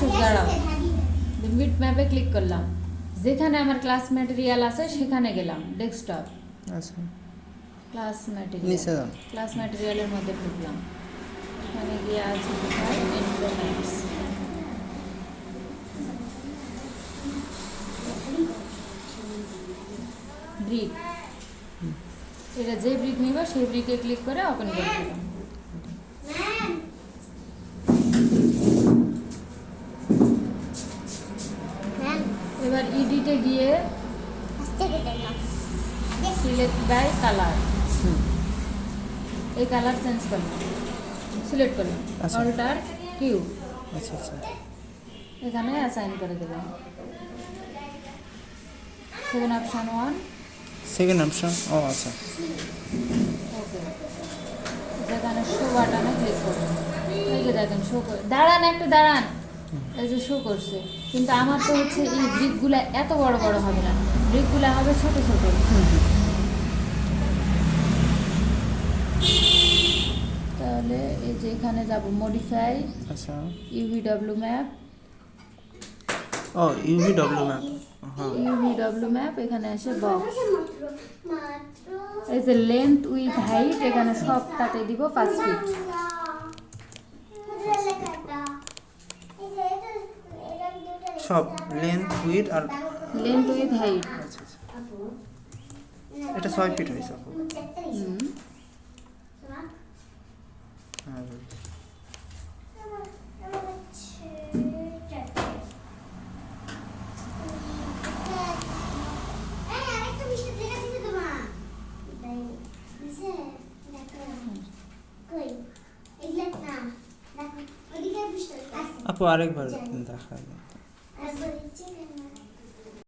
আসুক দাঁড়াও, বিট ম্যাপে ক্লিক করলাম, যেখানে আমার ক্লাস ম্যাটেরিয়াল আছে সেখানে গেলাম, ডেস্কটপ, আচ্ছা ক্লাস নিচে ম্যাটেরিয়াল, যান। ক্লাস ম্যাটেরিয়ালের মধ্যে ঢুকলাম, এখানে গিয়ে আছে কোথায় ইনফ্লোম্যাক্স, ব্রিক, এটা যে ব্রিক নিব সেই ব্রিকে ক্লিক করে ওপেন করে দিলাম। এবার এডিটে গিয়ে সিলেক্ট বাই কালার, এই কালার চেঞ্জ করলাম, সিলেক্ট করলাম, আচ্ছা। অল্টার কিউ, আচ্ছা আচ্ছা এখানে অ্যাসাইন করে দেবেন। Second option 1, second option. ও আচ্ছা ওকে, যেখানে শো বাটনে ক্লিক করবেন, এই যে দেখেন শো করে, দাঁড়ান একটু দাঁড়ান, এই যে শো করছে, কিন্তু আমার তো হচ্ছে এই ব্রিকগুলো এত বড় বড় হবে না, ব্রিকগুলো হবে ছোট ছোট। তাহলে এই যে এখানে যাব মডিফাই, আচ্ছা। ইউভিডব্লিউ ম্যাপ, ও ইউভিডব্লিউ ম্যাপ। হ্যাঁ ইউভিডব্লিউ ম্যাপ, এখানে আসে বক্স, এই যে লেন্থ উইথ হাইট, এখানে সবটাতে দিব 5 ফিট। সব লেন্থ উইথ আর লেন্থ উইথ হাইট, আচ্ছা আচ্ছা এটা 6 ফিট হয়েছে আপু। হ্যাঁ বুঝছি। আপু আরেকবার দেখা